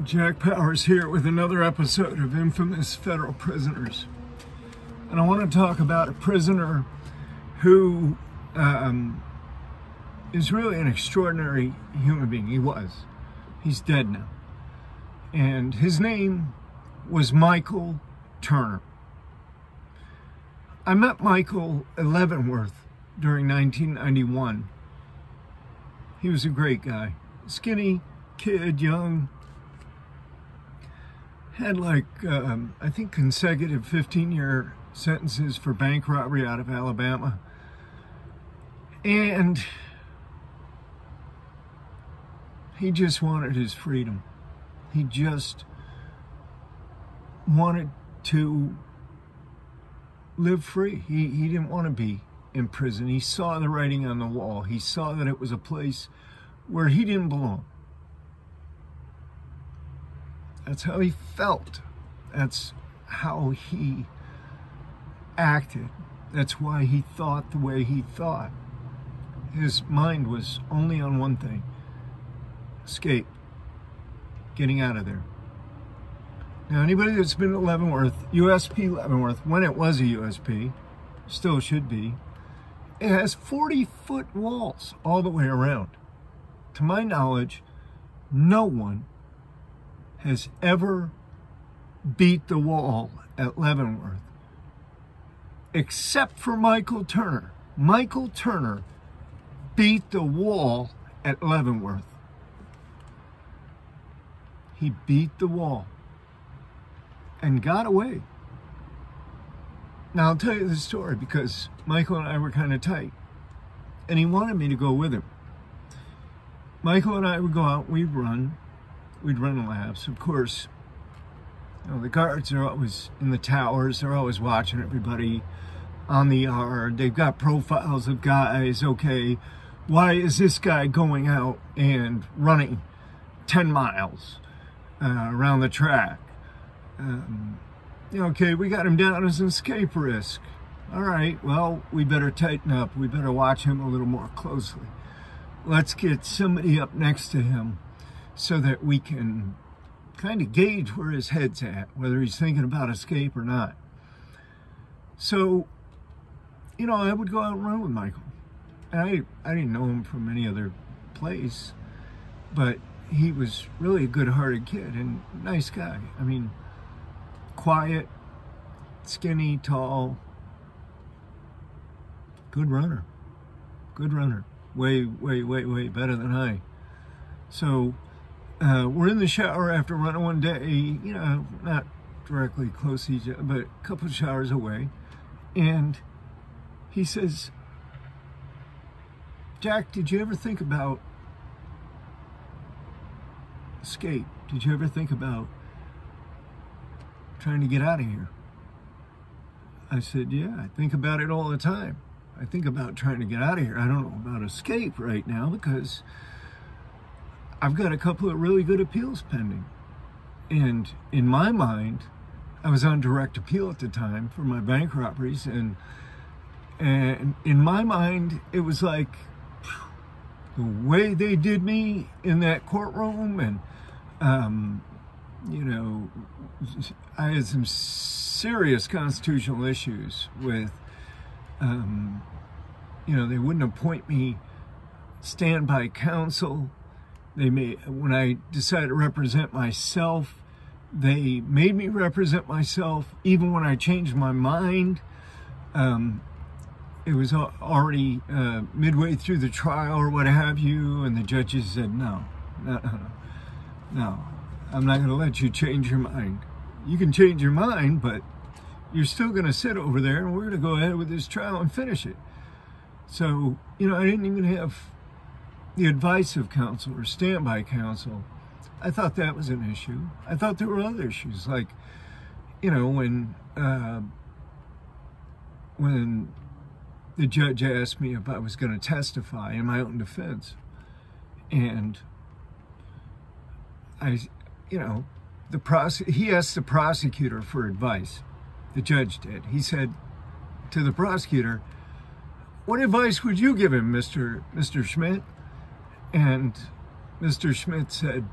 Jack Powers here with another episode of Infamous Federal Prisoners. And I want to talk about a prisoner who is really an extraordinary human being. He was. He's dead now. And his name was Michael Turner. I met Michael at Leavenworth during 1991. He was a great guy. Skinny kid, young. Had like, I think consecutive 15-year sentences for bank robbery out of Alabama. And he just wanted his freedom. He just wanted to live free. He didn't want to be in prison. He saw the writing on the wall. He saw that it was a place where he didn't belong. That's how he felt. That's how he acted. That's why he thought the way he thought. His mind was only on one thing: escape, getting out of there. Now, anybody that's been to Leavenworth, USP Leavenworth, when it was a USP, still should be, it has 40-foot walls all the way around. To my knowledge, no one has ever beat the wall at Leavenworth except for Michael Turner. Michael Turner beat the wall at Leavenworth. He beat the wall and got away. Now, I'll tell you the story because Michael and I were kind of tight, and he wanted me to go with him. Michael and I would go out, we'd run laps. Of course, you know, the guards are always in the towers. They're always watching everybody on the yard. They've got profiles of guys. Okay, why is this guy going out and running 10 miles around the track? Okay, we got him down as an escape risk. All right, well, we better tighten up. We better watch him a little more closely. Let's get somebody up next to him so that we can kind of gauge where his head's at, whether he's thinking about escape or not. So, you know, I would go out and run with Michael. And I didn't know him from any other place, but he was really a good-hearted kid and nice guy. I mean, quiet, skinny, tall, good runner. Good runner. Way better than I. So, we're in the shower after running one day, you know, not directly close to each other, but a couple of showers away. And he says, "Jack, did you ever think about escape? Did you ever think about trying to get out of here?" I said, "Yeah, I think about it all the time. I think about trying to get out of here. I don't know about escape right now because I've got a couple of really good appeals pending." And in my mind, I was on direct appeal at the time for my bank robberies. And in my mind, it was like the way they did me in that courtroom. And, you know, I had some serious constitutional issues with, you know, they wouldn't appoint me standby counsel. When I decided to represent myself, they made me represent myself. Even when I changed my mind, it was already midway through the trial or what have you, and the judges said, no, I'm not going to let you change your mind. You can change your mind, but you're still going to sit over there, and we're going to go ahead with this trial and finish it. So, you know, I didn't even have the advice of counsel or standby counsel. I thought that was an issue. I thought there were other issues, like, you know, when the judge asked me if I was going to testify in my own defense, and you know, he asked the prosecutor for advice. The judge did. He said to the prosecutor, "What advice would you give him, Mr. Schmidt?" And Mr. Schmidt said,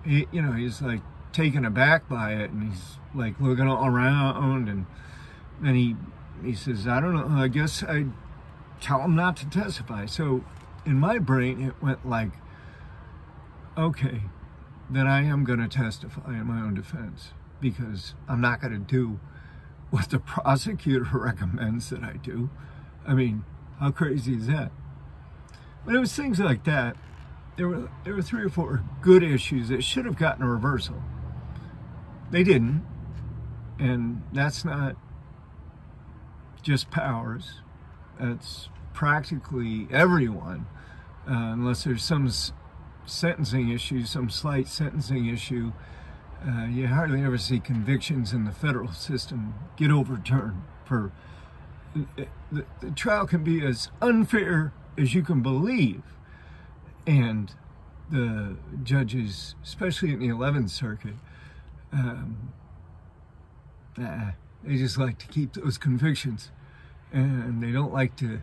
he's like taken aback by it, and he's like looking all around, and then he says, I don't know, I guess I'd tell him not to testify. So in my brain, it went like, okay, then I am going to testify in my own defense, because I'm not going to do what the prosecutor recommends that I do. I mean, how crazy is that? But it was things like that. There were 3 or 4 good issues that should have gotten a reversal. They didn't, and that's not just Powers. That's practically everyone, unless there's some sentencing issue, some slight sentencing issue. You hardly ever see convictions in the federal system get overturned. For the trial can be as unfair as you can believe, and the judges, especially in the 11th Circuit, they just like to keep those convictions, and they don't like to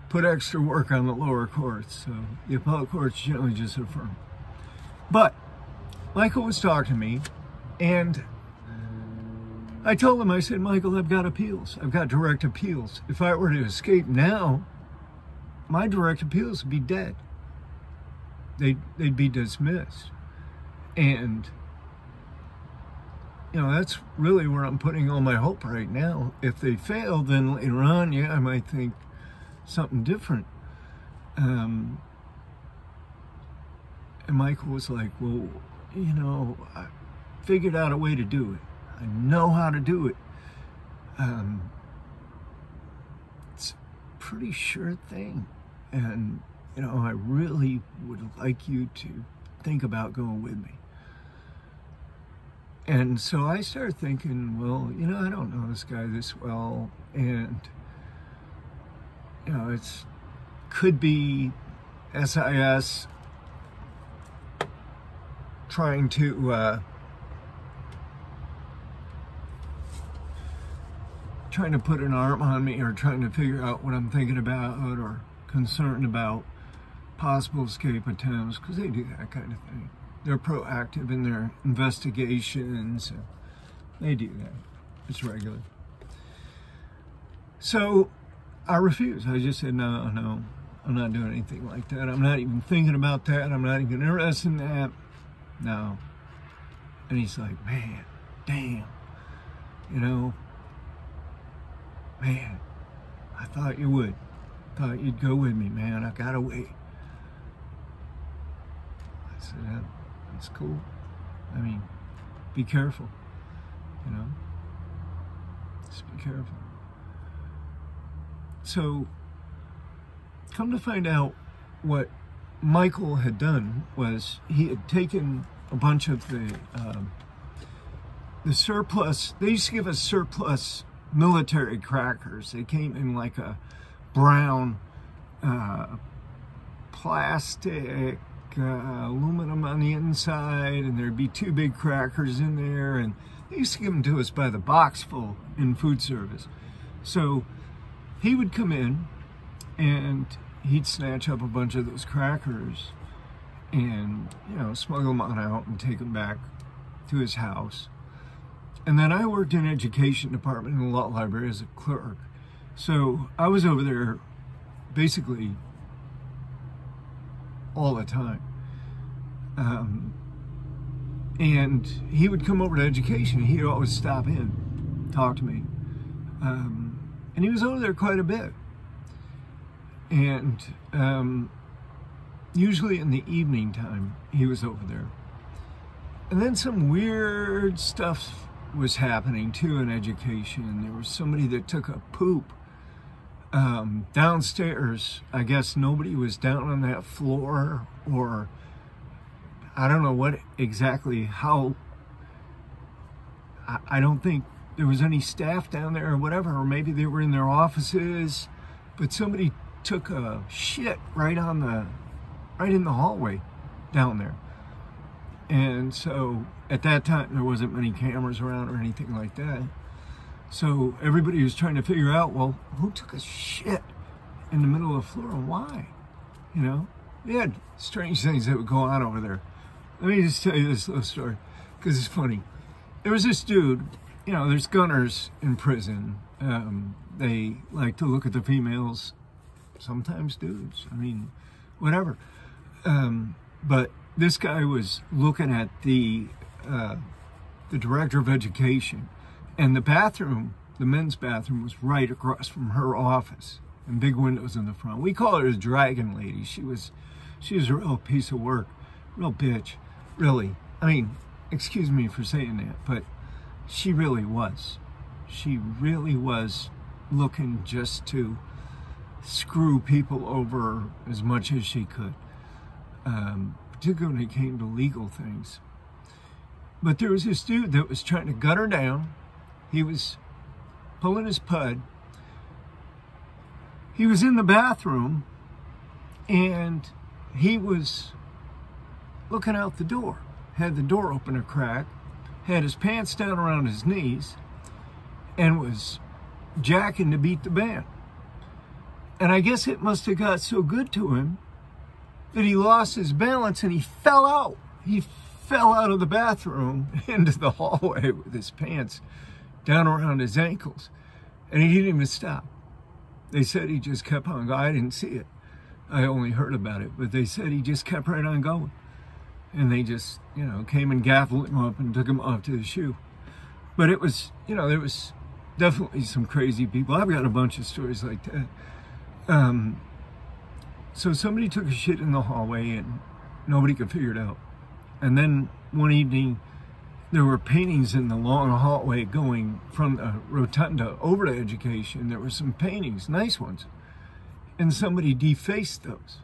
put extra work on the lower courts, so the appellate courts generally just affirm. But Michael was talking to me, and I told him, I said, Michael, I've got appeals. I've got direct appeals. If I were to escape now, my direct appeals would be dead. They'd be dismissed. And, that's really where I'm putting all my hope right now. If they fail, then later on, yeah, I might think something different. And Michael was like, well, I figured out a way to do it. I know how to do it. It's a pretty sure thing. And, I really would like you to think about going with me. And so I started thinking, well, I don't know this guy this well, and, it's could be SIS trying to put an arm on me, or trying to figure out what I'm thinking about, or concerned about possible escape attempts, because they do that kind of thing. They're proactive in their investigations. They do that. It's regular. So I refused. I just said, no, I'm not doing anything like that. I'm not even thinking about that. I'm not even interested in that. No. And he's like, man, damn. Man, I thought you would. Thought you'd go with me, man. I gotta wait. I said, yeah, that's cool. I mean, be careful, Just be careful. So, come to find out, what Michael had done was he had taken a bunch of the surplus. They used to give us surplus military crackers. They came in like a brown plastic aluminum on the inside, and there'd be 2 big crackers in there, and they used to give them to us by the box full in food service. So he would come in and he'd snatch up a bunch of those crackers and smuggle them on out and take them back to his house. And then I worked in education department in the law library as a clerk. So I was over there basically all the time. And he would come over to education. He'd always stop in, talk to me. And he was over there quite a bit. And usually in the evening time, he was over there. And then some weird stuff was happening too in education. There was somebody that took a poop downstairs. I guess nobody was down on that floor, or I don't know what exactly, how. I don't think there was any staff down there or whatever, or maybe they were in their offices, but somebody took a shit right in the hallway down there. And so at that time there wasn't many cameras around or anything like that. So everybody was trying to figure out, well, who took a shit in the middle of the floor and why? We had strange things that would go on over there. Let me just tell you this little story, because it's funny. There was this dude, you know, there's gunners in prison. They like to look at the females, sometimes dudes, I mean, whatever. But this guy was looking at the director of education, and the bathroom, the men's bathroom, was right across from her office, and big windows in the front. We call her the Dragon Lady. She was a real piece of work, real bitch, really. I mean, excuse me for saying that, but she really was. She really was looking just to screw people over as much as she could, particularly when it came to legal things. But there was this dude that was trying to gut her down. He was pulling his pud. He was in the bathroom, and he was looking out the door. Had the door open a crack, had his pants down around his knees, and was jacking to beat the band. And I guess it must have got so good to him that he lost his balance and he fell out. He fell out of the bathroom into the hallway with his pants down around his ankles. And he didn't even stop. They said he just kept on going. I didn't see it. I only heard about it. But they said he just kept right on going. And they just, you know, came and gaffled him up and took him off to the shoe. But it was, you know, there was definitely some crazy people. I've got a bunch of stories like that. So somebody took a shit in the hallway and nobody could figure it out. And then one evening, there were paintings in the long hallway going from the rotunda over to education. There were some paintings, nice ones, and somebody defaced those.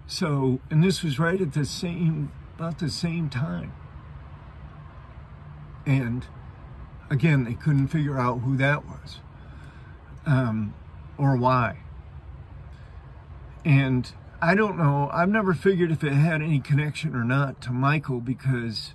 So, and this was right at about the same time. And again, they couldn't figure out who that was, or why. And I don't know, I've never figured if it had any connection or not to Michael, because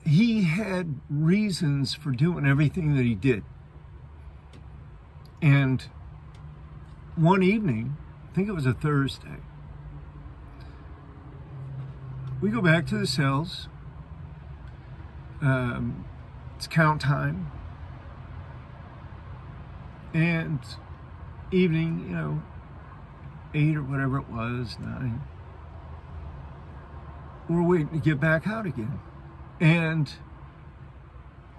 he had reasons for doing everything that he did. And one evening, I think it was a Thursday, we go back to the cells. It's count time. And evening, you know, 8 or whatever it was, 9. We're waiting to get back out again. And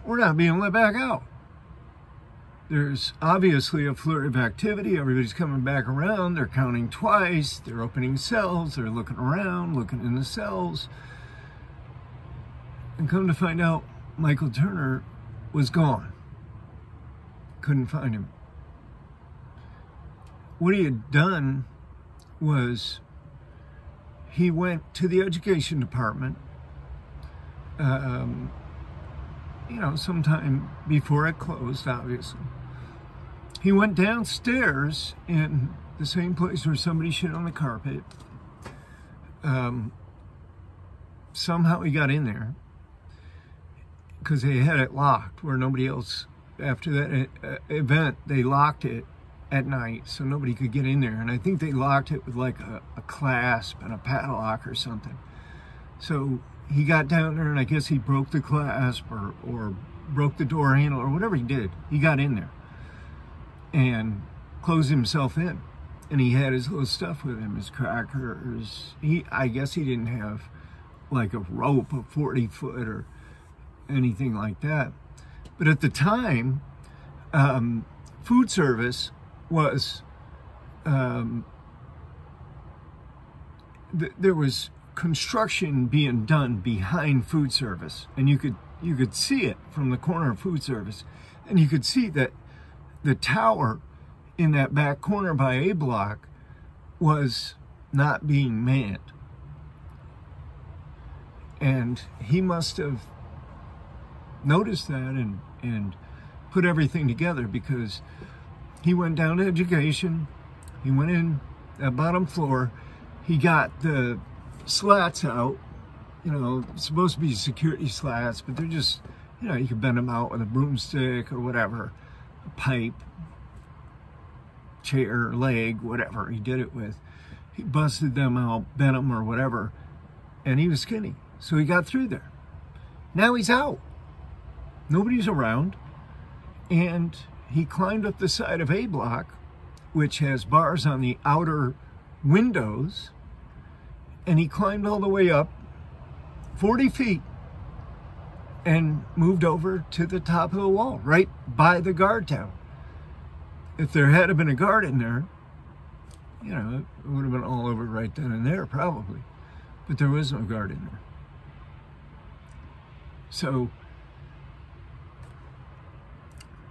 we're not being let back out. There's obviously a flurry of activity. Everybody's coming back around. They're counting twice. They're opening cells. They're looking around, looking in the cells. And come to find out, Michael Turner was gone. Couldn't find him. What he had done was he went to the education department, you know, sometime before it closed, obviously. He went downstairs in the same place where somebody shit on the carpet. Somehow he got in there because they had it locked where nobody else, after that event, they locked it at night so nobody could get in there. And I think they locked it with like a clasp and a padlock or something. So he got down there, and I guess he broke the clasp or broke the door handle or whatever he did. He got in there and closed himself in. And he had his little stuff with him, his crackers. I guess he didn't have like a rope, a 40-foot or anything like that. But at the time, food service was, there was construction being done behind food service, and you could see it from the corner of food service, and you could see that the tower in that back corner by A block was not being manned. And he must have noticed that and put everything together, because he went down to education, he went in that bottom floor, he got the slats out, you know, supposed to be security slats, but they're just, you know, you can bend them out with a broomstick or whatever, a pipe, chair, leg, whatever he did it with. he busted them out, bent them or whatever, and he was skinny. So he got through there. Now he's out. Nobody's around. And he climbed up the side of A block, which has bars on the outer windows, and he climbed all the way up 40 feet and moved over to the top of the wall, right by the guard tower. If there had been a guard in there, you know, it would have been all over right then and there, probably. But there was no guard in there. So,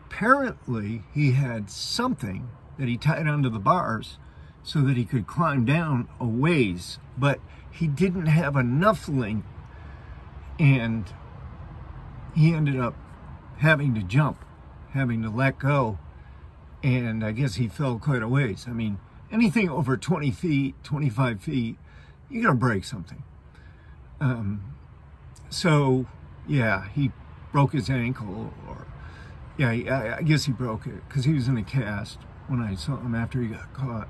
apparently, he had something that he tied onto the bars so that he could climb down a ways, but he didn't have enough length, and he ended up having to jump, having to let go, and I guess he fell quite a ways. I mean, anything over 20 feet, 25 feet, you're gonna break something. So, yeah, he broke his ankle, or, yeah, I guess he broke it, because he was in a cast when I saw him after he got caught.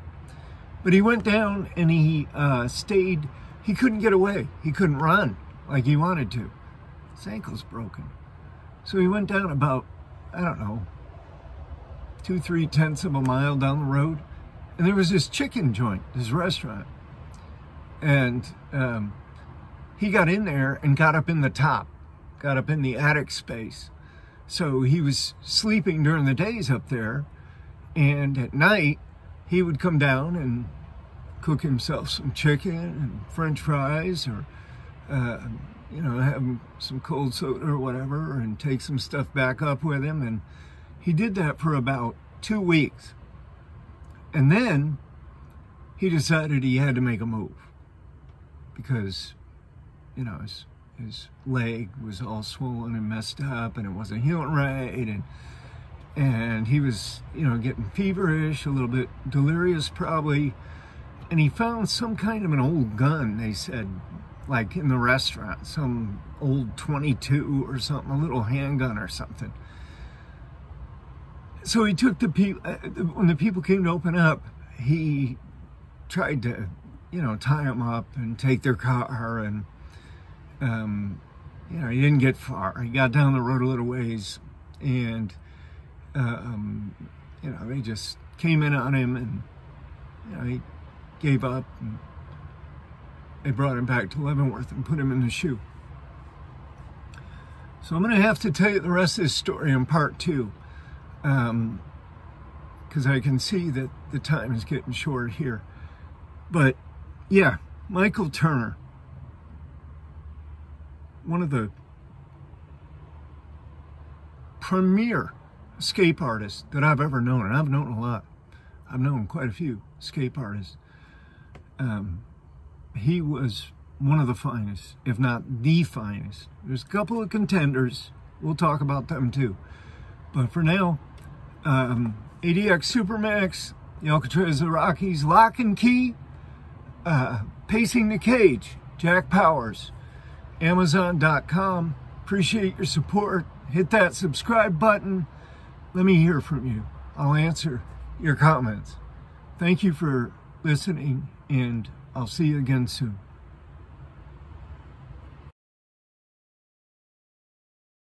But he went down and he stayed, he couldn't get away. He couldn't run like he wanted to. His ankle's broken. So he went down about, I don't know, 2-3 of a mile down the road. And there was this chicken joint, this restaurant. And he got in there and got up in the top, got up in the attic space. So he was sleeping during the days up there. And at night, he would come down and cook himself some chicken and French fries, or, you know, have some cold soda or whatever, and take some stuff back up with him. And he did that for about 2 weeks. And then he decided he had to make a move because, you know, his leg was all swollen and messed up, and it wasn't healing right. And he was, you know, getting feverish, a little bit delirious probably. And he found some kind of an old gun, they said, like in the restaurant, some old 22 or something, a little handgun or something. So he took the people, when the people came to open up, he tried to, you know, tie them up and take their car, and, you know, he didn't get far. He got down the road a little ways, and, you know, they just came in on him, and, you know, he gave up, and they brought him back to Leavenworth and put him in the shoe. So I'm going to have to tell you the rest of this story in part 2, because I can see that the time is getting short here. But yeah, Michael Turner, one of the premier escape artists that I've ever known, and I've known a lot. I've known quite a few escape artists. He was one of the finest, if not the finest. There's a couple of contenders. We'll talk about them too. But for now, ADX Supermax, the Alcatraz of the Rockies, Lock and Key, Pacing the Cage, Jack Powers, Amazon.com. Appreciate your support. Hit that subscribe button. Let me hear from you. I'll answer your comments. Thank you for listening, and I'll see you again soon.